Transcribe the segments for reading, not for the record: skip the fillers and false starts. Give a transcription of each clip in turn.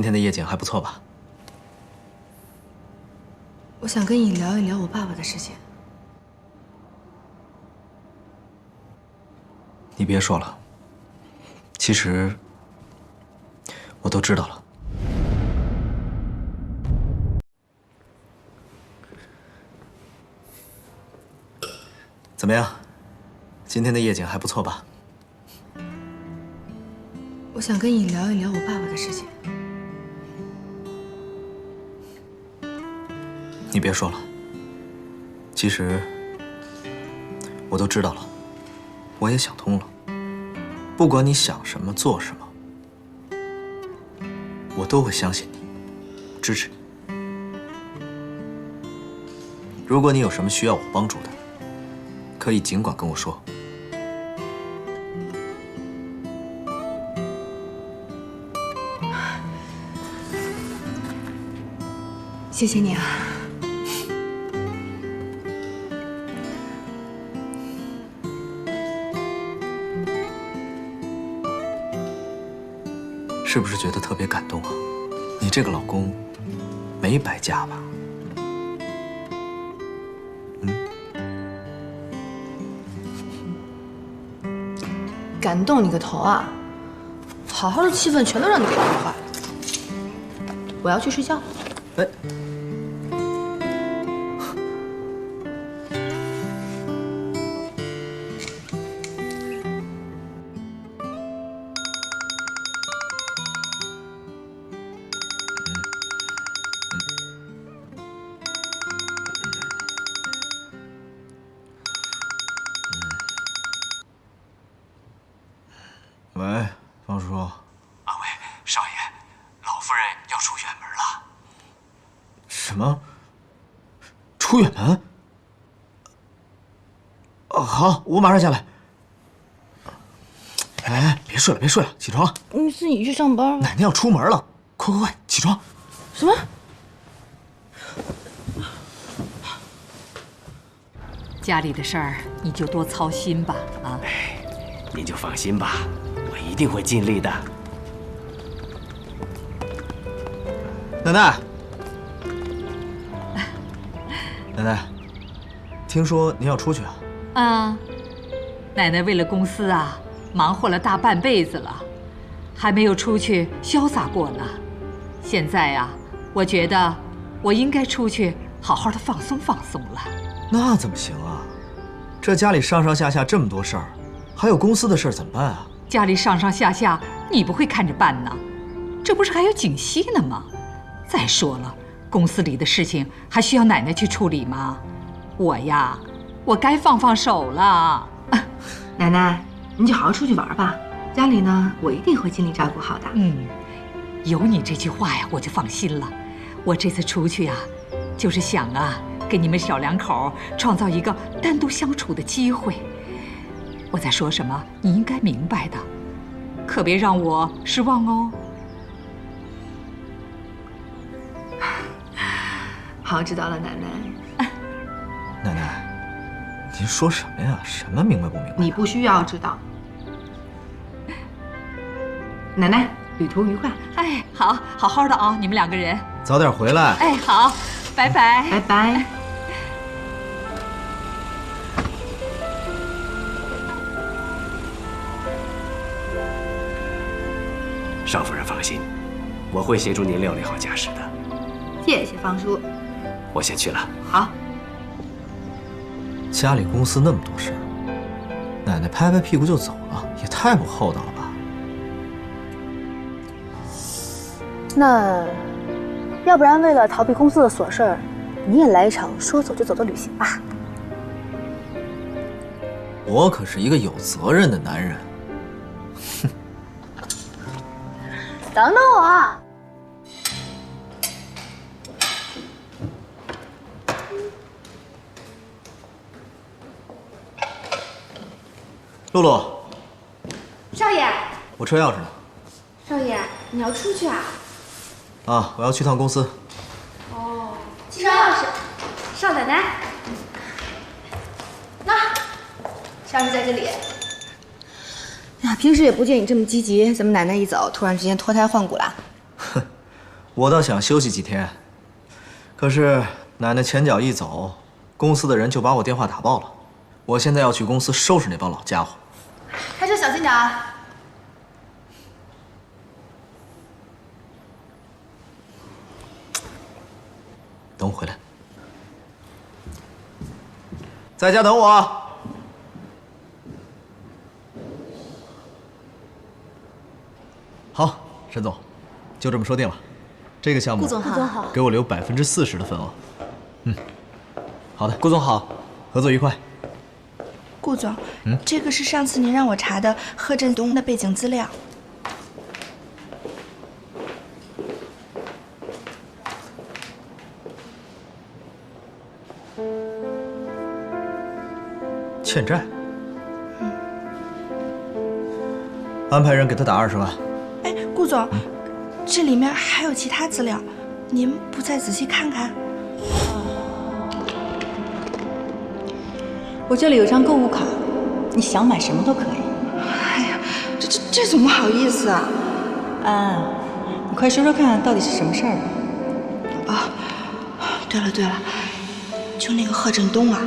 今天的夜景还不錯吧？我想跟你聊一聊我爸爸的事情。你别说了，其實我都知道了。怎麼樣？今天的夜景還不錯吧？我想跟你聊一聊我爸爸的事情。你別說了，其實我都知道了，我也想通了。不管你想什麼做什麼，我都會相信你，支持你。如果你有什麼需要我幫助的，可以儘管跟我說。謝謝你啊。是不是覺得特別感動啊？你這個老公沒白嫁吧？感動你個頭啊！好好的氣氛全都讓你給破壞了。我要去睡覺。哎。喂，方叔。啊喂，少爺，老夫人要出远門了。什麼？出遠門？哦，好，我馬上下來。哎，別睡了，別睡了，起床。你自己去上班。奶奶要出門了，快快快，起床。什麼？家裡的事兒你就多操心吧，啊。哎，您就放心吧。我一定會盡力的。奶奶，奶奶，聽說您要出去啊？啊，奶奶為了公司啊，忙活了大半輩子了，還沒有出去瀟灑過呢。現在啊，我覺得我應該出去好好的放鬆放鬆了。那怎麼行啊？這家裡上上下下這麼多事兒，還有公司的事兒怎麼辦啊？家裡上上下下，你不會看着辦呢？這不是還有景熙呢嗎？再說了，公司裡的事情還需要奶奶去處理嗎？我呀，我該放放手了。奶奶，你就好好出去玩吧。家裡呢，我一定會盡力照顧好的。有你這句話呀，我就放心了。我這次出去呀，就是想啊，給你們小兩口創造一個單獨相處的機會。我在說什麼，你應該明白的，可別讓我失望哦。好，知道了，奶奶。奶奶，您說什麼呀？什么明白不明白？你不需要知道。奶奶，旅途愉快。哎，好，好好的啊，你们两個人。早點回來。哎，好，拜拜。拜拜。少夫人放心，我會協助您料理好家事的。謝謝方叔。我先去了。好。家裡公司那麼多事兒，奶奶拍拍屁股就走了，也太不厚道了吧？那，要不然为了逃避公司的琐事兒，你也來一場說走就走的旅行吧。我可是一個有責任的男人。哼。等等我。露露。少爺。我车鑰匙呢？少爺，你要出去啊？啊，我要去趟公司。哦，汽車鑰匙，少奶奶。那，鑰匙在這裡。呀，平時也不見你這麼積極，怎麼奶奶一走，突然之間脫胎換骨了？哼，我倒想休息幾天，可是奶奶前脚一走，公司的人就把我电话打爆了。我现在要去公司收拾那帮老家伙。开车小心点啊！等我回来，在家等我。好，沈总，就这么说定了。这个项目，顾总好，给我留40%的份额。好的，顾总好，合作愉快。顾总，这个是上次您让我查的贺振东的背景资料。欠债。安排人给他打20万。哎，顾总，这里面还有其他资料，您不再仔细看看？我这里有张购物卡，你想买什么都可以。哎呀，这怎么好意思啊？安，你快说说看，到底是什么事儿啊？对了，就那个贺振东啊，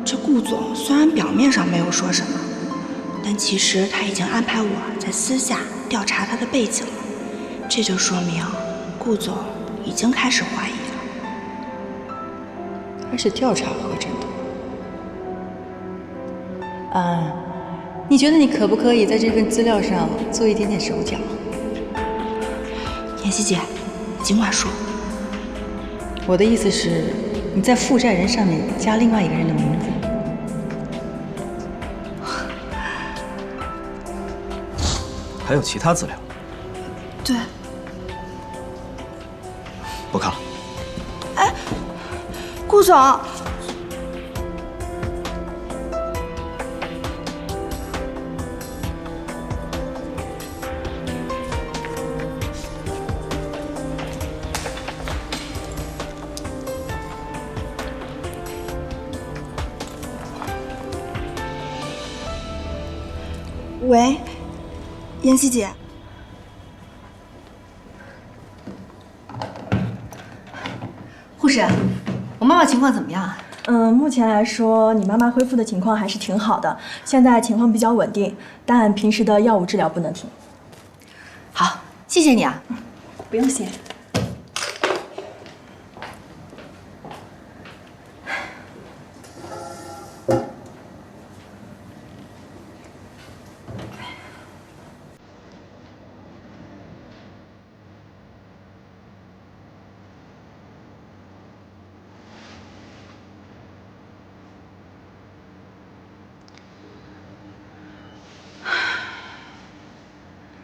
这顾总虽然表面上没有说什么，但其實他已經安排我在私下調查他的背景了，這就說明顧總已經開始懷疑了。開始調查賀振東。安，你覺得你可不可以在這份資料上做一點點手腳？妍希姐，儘管說。我的意思是，你在負債人上面加另外一個人的名字。還有其他資料？對。不看了。哎，顧總。喂，妍希姐。护士，我媽媽情況怎麼樣？目前來說，你媽媽恢復的情況還是挺好的，現在情況比較穩定，但平時的藥物治療不能停。好，謝謝你啊。不用謝。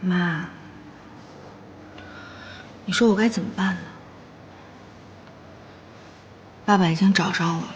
媽，你說我該怎麼辦呢？爸爸已經找上我了，